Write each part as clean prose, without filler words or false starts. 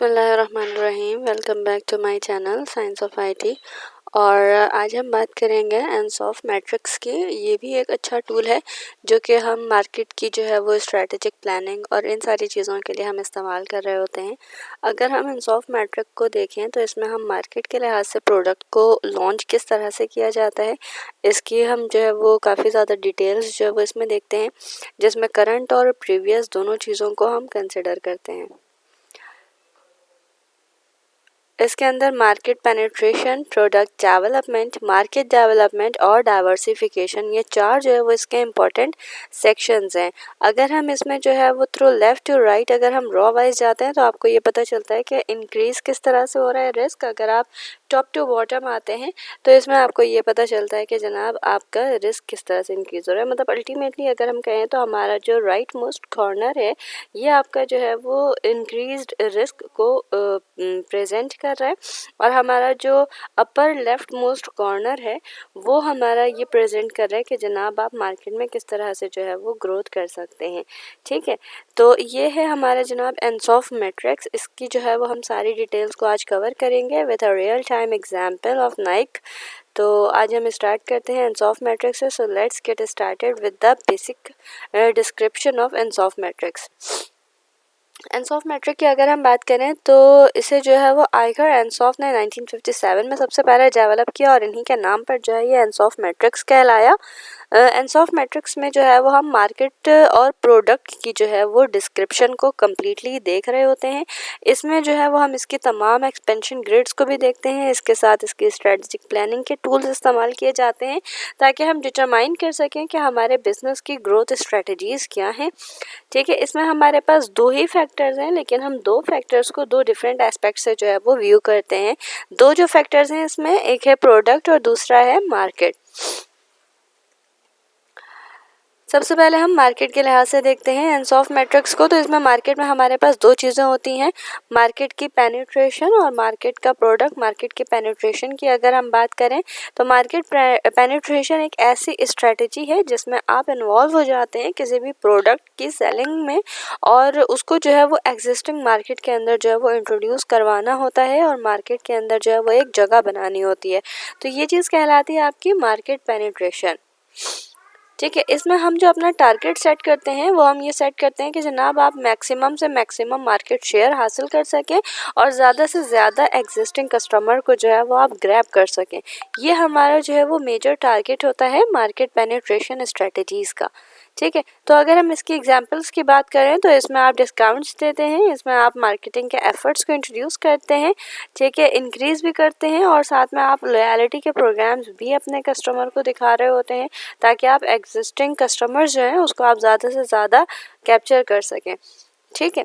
बिस्मिल्लाहिर्रहमानिर्रहीम। Welcome back to my channel science of IT. और आज हम बात करेंगे एनसॉफ मैट्रिक्स की। ये भी एक अच्छा टूल है जो कि हम मार्केट की जो है वो स्ट्रेटेजिक प्लानिंग और इन सारी चीज़ों के लिए हम इस्तेमाल कर रहे होते हैं। अगर हम एनसॉफ मैट्रिक को देखें तो इसमें हम मार्केट के लिहाज से प्रोडक्ट को लॉन्च किस तरह से किया जाता है, इसकी हम जो है वो काफ़ी ज़्यादा डिटेल्स जो है वो इसमें देखते हैं, जिसमें करंट और प्रीवियस दोनों चीज़ों को हम कंसिडर करते हैं। इसके अंदर मार्केट पेनिट्रेशन, प्रोडक्ट डेवलपमेंट और डाइवर्सिफिकेशन, ये चार जो है वो इसके इम्पोर्टेंट सेक्शंस हैं। अगर हम इसमें जो है वो थ्रू लेफ़्ट टू राइट अगर हम रॉ वाइज जाते हैं तो आपको ये पता चलता है कि इंक्रीज़ किस तरह से हो रहा है रिस्क। अगर आप टॉप टू बॉटम आते हैं तो इसमें आपको ये पता चलता है कि जनाब आपका रिस्क किस तरह से इंक्रीज़ हो रहा है। मतलब अल्टीमेटली अगर हम कहें तो हमारा जो राइट मोस्ट कॉर्नर है ये आपका जो है वो इंक्रीज्ड रिस्क को प्रेजेंट कर रहा है, और हमारा जो अपर लेफ्ट मोस्ट कॉर्नर है वो हमारा ये प्रेजेंट कर रहा है कि जनाब आप मार्केट में किस तरह से जो है वो ग्रोथ कर सकते हैं। ठीक है, तो ये है हमारा जनाब एनसॉफ मैट्रिक्स। इसकी जो है वो हम सारी डिटेल्स को आज कवर करेंगे with a real time example of Nike. तो आज हम स्टार्ट करते हैं एनसॉफ मैट्रिक्स से। So let's get started with the basic description of Ansoff matrix. Ansoff matrix की अगर हम बात करें तो इसे जो है वो आइगर एनसॉफ ने 1957 में सबसे पहले डेवलप किया और इन्हीं के नाम पर जो है ये एनसॉफ मैट्रिक्स कहलाया। एनसॉफ मैट्रिक्स में जो है वो हम मार्केट और प्रोडक्ट की जो है वो डिस्क्रिप्शन को कम्प्लीटली देख रहे होते हैं। इसमें जो है वो हम इसकी तमाम एक्सपेंशन ग्रिड्स को भी देखते हैं। इसके साथ इसकी स्ट्रेटजिक प्लानिंग के टूल्स इस्तेमाल किए जाते हैं ताकि हम डिटरमाइन कर सकें कि हमारे बिजनेस की ग्रोथ स्ट्रेटजीज़ क्या हैं। ठीक है, इसमें हमारे पास दो ही फैक्टर्स हैं, लेकिन हम दो फैक्टर्स को दो डिफरेंट एस्पेक्ट से जो है वो व्यू करते हैं। दो जो फैक्टर्स हैं इसमें, एक है प्रोडक्ट और दूसरा है मार्केट। सबसे पहले हम मार्केट के लिहाज से देखते हैं एनसॉफ मैट्रिक्स को। तो इसमें मार्केट में हमारे पास दो चीज़ें होती हैं, मार्केट की पेनिट्रेशन और मार्केट का प्रोडक्ट। मार्केट की पेनिट्रेशन की अगर हम बात करें तो मार्केट पेनिट्रेशन एक ऐसी स्ट्रेटजी है जिसमें आप इन्वॉल्व हो जाते हैं किसी भी प्रोडक्ट की सेलिंग में, और उसको जो है वो एग्जिस्टिंग मार्केट के अंदर जो है वो इंट्रोड्यूस करवाना होता है और मार्केट के अंदर जो है वो एक जगह बनानी होती है। तो ये चीज़ कहलाती है आपकी मार्केट पेनिट्रेशन। ठीक है, इसमें हम जो अपना टारगेट सेट करते हैं वो हम ये सेट करते हैं कि जनाब आप मैक्सिमम से मैक्सिमम मार्केट शेयर हासिल कर सकें और ज़्यादा से ज़्यादा एग्जिस्टिंग कस्टमर को जो है वो आप ग्रैब कर सकें। ये हमारा जो है वो मेजर टारगेट होता है मार्केट पेनिट्रेशन स्ट्रेटजीज़ का। ठीक है, तो अगर हम इसकी एग्जांपल्स की बात करें तो इसमें आप डिस्काउंट्स देते हैं, इसमें आप मार्केटिंग के एफर्ट्स को इंट्रोड्यूस करते हैं, ठीक है, इंक्रीज़ भी करते हैं, और साथ में आप लॉयल्टी के प्रोग्राम्स भी अपने कस्टमर को दिखा रहे होते हैं ताकि आप एग्जिस्टिंग कस्टमर्स जो हैं उसको आप ज़्यादा से ज़्यादा कैप्चर कर सकें। ठीक है,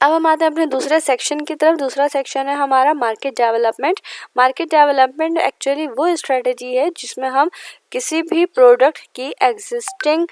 अब हम आते हैं अपने दूसरे सेक्शन की तरफ। दूसरा सेक्शन है हमारा market development. Market development actually वो स्ट्रेटजी है जिसमें हम किसी भी प्रोडक्ट की एग्जिस्टिंग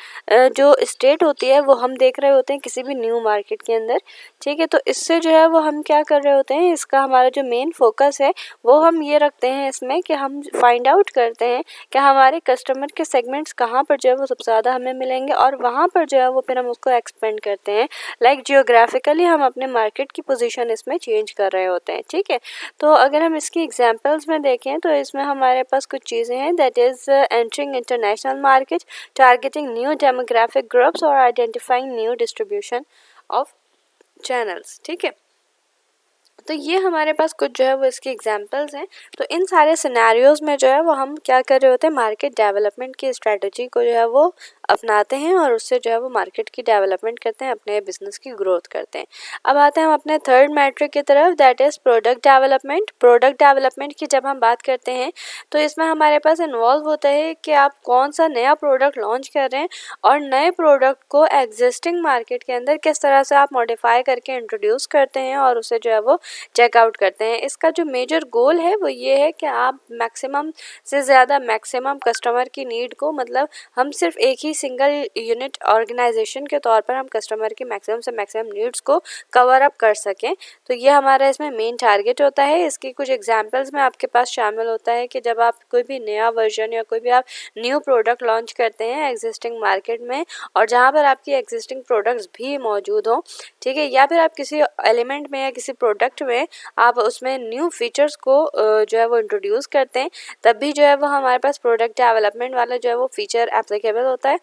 जो स्टेट होती है वो हम देख रहे होते हैं किसी भी न्यू मार्केट के अंदर। ठीक है, तो इससे जो है वो हम क्या कर रहे होते हैं, इसका हमारा जो मेन फोकस है वो हम ये रखते हैं इसमें कि हम फाइंड आउट करते हैं कि हमारे कस्टमर के सेगमेंट्स कहाँ पर जो है वो सबसे ज़्यादा हमें मिलेंगे, और वहाँ पर जो है वो फिर हम उसको एक्सपेंड करते हैं। लाइक जियोग्राफिकली हम अपने मार्केट की पोजीशन इसमें चेंज कर रहे होते हैं। ठीक है, तो अगर हम इसकी एग्जांपल्स में देखें तो इसमें हमारे पास कुछ चीज़ें हैं, that is entering international market, targeting new demographic groups और identifying new distribution of channels. ठीक है, तो ये हमारे पास कुछ जो है वो इसके एग्जांपल्स हैं। तो इन सारे सिनेरियोज़ में जो है वो हम क्या कर रहे होते हैं, मार्केट डेवलपमेंट की स्ट्रेटजी को जो है वो अपनाते हैं और उससे जो है वो मार्केट की डेवलपमेंट करते हैं, अपने बिजनेस की ग्रोथ करते हैं। अब आते हैं हम अपने थर्ड मैट्रिक की तरफ, that is product development. Product development की जब हम बात करते हैं तो इसमें हमारे पास इन्वॉल्व होता है कि आप कौन सा नया प्रोडक्ट लॉन्च कर रहे हैं और नए प्रोडक्ट को एग्जिस्टिंग मार्केट के अंदर किस तरह से आप मॉडिफाई करके इंट्रोड्यूस करते हैं और उसे जो है वो चेकआउट करते हैं। इसका जो मेजर गोल है वो ये है कि आप मैक्सिमम से ज़्यादा मैक्सिमम कस्टमर की नीड को, मतलब हम सिर्फ एक ही सिंगल यूनिट ऑर्गेनाइजेशन के तौर पर हम कस्टमर की मैक्सिमम से मैक्सिमम नीड्स को कवर अप कर सकें। तो ये हमारा इसमें मेन टारगेट होता है। इसकी कुछ एग्जांपल्स में आपके पास शामिल होता है कि जब आप कोई भी नया वर्जन या कोई भी आप न्यू प्रोडक्ट लॉन्च करते हैं एग्जिस्टिंग मार्केट में, और जहाँ पर आपकी एग्जिस्टिंग प्रोडक्ट्स भी मौजूद हों, ठीक है, या फिर आप किसी एलिमेंट में या किसी प्रोडक्ट में आप उसमें न्यू फीचर्स को जो है वो इंट्रोड्यूस करते हैं, तब भी जो है वो हमारे पास प्रोडक्ट डेवलपमेंट वाला जो है वो फीचर एप्लीकेबल होता है।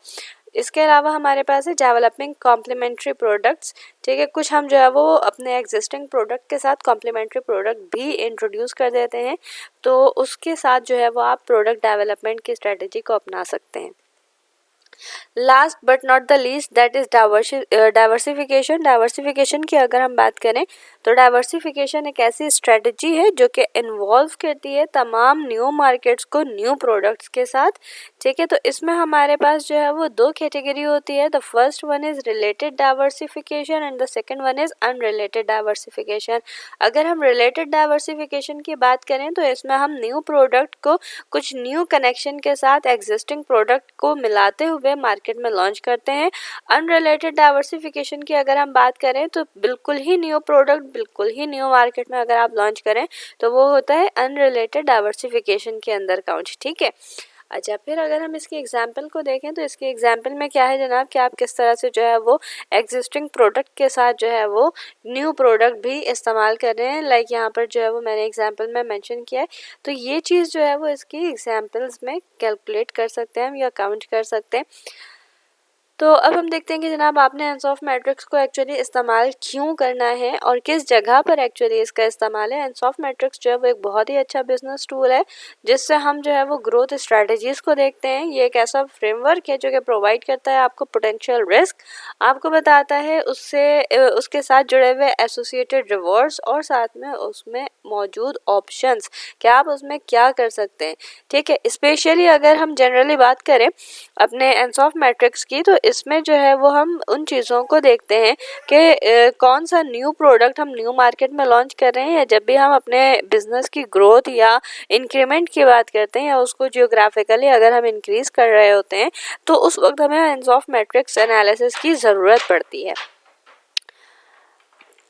इसके अलावा हमारे पास है डेवलपिंग कॉम्प्लीमेंट्री प्रोडक्ट्स, ठीक है, कुछ हम जो है वो अपने एग्जिस्टिंग प्रोडक्ट के साथ कॉम्प्लीमेंट्री प्रोडक्ट भी इंट्रोड्यूस कर देते हैं, तो उसके साथ जो है वो आप प्रोडक्ट डेवलपमेंट की स्ट्रेटजी को अपना सकते हैं। Last but not the least that is diversification. Diversification की अगर हम बात करें तो डाइवर्सिफिकेशन एक ऐसी स्ट्रेटजी है जो कि इन्वॉल्व करती है तमाम न्यू मार्केट्स को न्यू प्रोडक्ट्स के साथ, ठीक है। तो इसमें हमारे पास जो है वो दो कैटेगरी होती है। The first one is related diversification and the second one is unrelated diversification. अगर हम रिलेटेड डाइवर्सिफिकेशन की बात करें तो इसमें हम न्यू प्रोडक्ट को कुछ न्यू कनेक्शन के साथ एग्जिस्टिंग प्रोडक्ट को मिलाते हुए मार्केट में लॉन्च करते हैं। अनरिलेटेड डाइवर्सिफिकेशन की अगर हम बात करें तो बिल्कुल ही न्यू प्रोडक्ट बिल्कुल ही न्यू मार्केट में अगर आप लॉन्च करें तो वो होता है अनरिलेटेड डाइवर्सिफिकेशन के अंदर काउंट, ठीक है। अच्छा, फिर अगर हम इसके एग्जाम्पल को देखें तो इसके एग्जाम्पल में क्या है जनाब कि आप किस तरह से जो है वो एग्जिस्टिंग प्रोडक्ट के साथ जो है वो न्यू प्रोडक्ट भी इस्तेमाल कर रहे हैं। लाइक यहाँ पर जो है वो मैंने एग्जाम्पल में मेंशन किया है, तो ये चीज़ जो है वो इसकी एग्जाम्पल्स में कैलकुलेट कर सकते हैं हम या काउंट कर सकते हैं। तो अब हम देखते हैं कि जनाब आपने एनसॉफ मैट्रिक्स को एक्चुअली इस्तेमाल क्यों करना है और किस जगह पर एक्चुअली इसका इस्तेमाल है। एनसॉफ मैट्रिक्स जो है वो एक बहुत ही अच्छा बिजनेस टूल है जिससे हम जो है वो ग्रोथ स्ट्रेटजीज़ को देखते हैं। ये एक ऐसा फ्रेमवर्क है जो कि प्रोवाइड करता है आपको पोटेंशियल रिस्क, आपको बताता है उसके साथ जुड़े हुए एसोसिएटेड रिवॉर्ड्स और साथ में उसमें मौजूद ऑप्शंस कि आप उसमें क्या कर सकते हैं, ठीक है। स्पेशली अगर हम जनरली बात करें अपने एनसॉफ मैट्रिक्स की तो इसमें जो है वो हम उन चीज़ों को देखते हैं कि कौन सा न्यू प्रोडक्ट हम न्यू मार्केट में लॉन्च कर रहे हैं, या जब भी हम अपने बिजनेस की ग्रोथ या इंक्रीमेंट की बात करते हैं या उसको जियोग्राफिकली अगर हम इंक्रीज कर रहे होते हैं तो उस वक्त हमें एनसॉफ मैट्रिक्स एनालिसिस की ज़रूरत पड़ती है।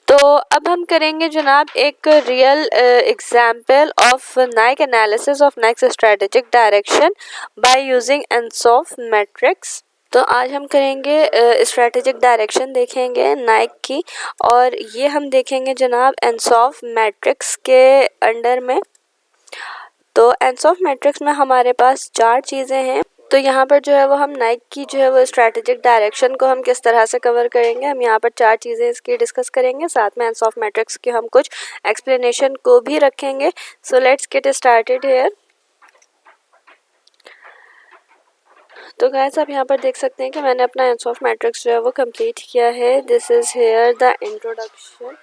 तो अब हम करेंगे जनाब एक real example of Nike analysis of Nike's strategic direction by using Ansoff matrix. तो आज हम करेंगे स्ट्रेटेजिक डायरेक्शन देखेंगे नाइक की, और ये हम देखेंगे जनाब एनसॉफ मैट्रिक्स के अंडर में। तो एनसॉफ मैट्रिक्स में हमारे पास 4 चीज़ें हैं। तो यहाँ पर जो है वो हम नाइक की जो है वो स्ट्रेटेजिक डायरेक्शन को हम किस तरह से कवर करेंगे, हम यहाँ पर 4 चीज़ें इसकी डिस्कस करेंगे, साथ में एनसॉफ मैट्रिक्स की हम कुछ एक्सप्लेनेशन को भी रखेंगे। सो लेट्स गेट स्टार्टेड हियर। तो गाइस आप यहाँ पर देख सकते हैं कि मैंने अपना एनसॉफ मैट्रिक्स जो है वो कंप्लीट किया है। This is here the introduction,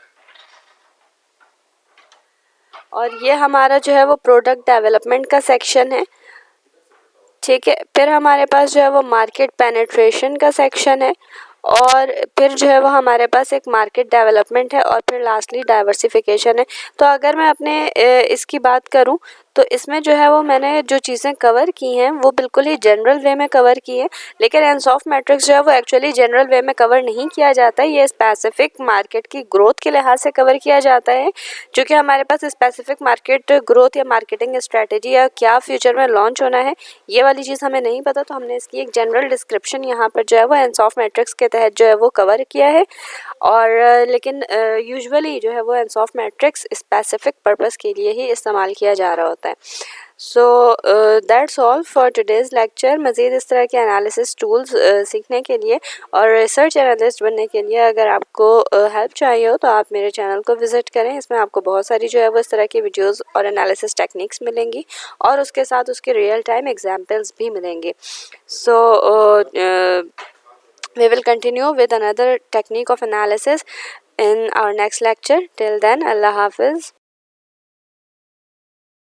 और ये हमारा जो है वो प्रोडक्ट डेवलपमेंट का सेक्शन है, ठीक है। फिर हमारे पास जो है वो मार्केट पेनिट्रेशन का सेक्शन है, और फिर जो है वो हमारे पास एक मार्केट डेवलपमेंट है, और फिर लास्टली डाइवर्सिफिकेशन है। तो अगर मैं अपने इसकी बात करूं तो इसमें जो है वो मैंने जो चीज़ें कवर की हैं वो बिल्कुल ही जनरल वे में कवर की है, लेकिन एनसॉफ मैट्रिक्स जो है वो एक्चुअली जनरल वे में कवर नहीं किया जाता है। ये स्पेसिफिक मार्केट की ग्रोथ के लिहाज से कवर किया जाता है, जो कि हमारे पास स्पेसिफिक मार्केट ग्रोथ या मार्केटिंग स्ट्रेटेजी या क्या फ्यूचर में लॉन्च होना है ये वाली चीज़ हमें नहीं पता, तो हमने इसकी एक जनरल डिस्क्रिप्शन यहाँ पर जो है वो एनसॉफ मैट्रिक्स के तहत जो है वो कवर किया है। और लेकिन यूजुअली जो है वो एनसॉफ मैट्रिक्स स्पेसिफिक पर्पस के लिए ही इस्तेमाल किया जा रहा होता है। So that's all for today's lecture. मज़ीद इस तरह के एनालिसिस टूल्स सीखने के लिए और रिसर्च एनालिस्ट बनने के लिए अगर आपको हेल्प चाहिए हो तो आप मेरे चैनल को विज़िट करें। इसमें आपको बहुत सारी जो है वो इस तरह की वीडियोस और एनालिसिस टेक्निक्स मिलेंगी, और उसके साथ उसके रियल टाइम एग्जाम्पल्स भी मिलेंगे। सो we will continue with another technique of analysis in our next lecture. Till then, Allah Hafiz.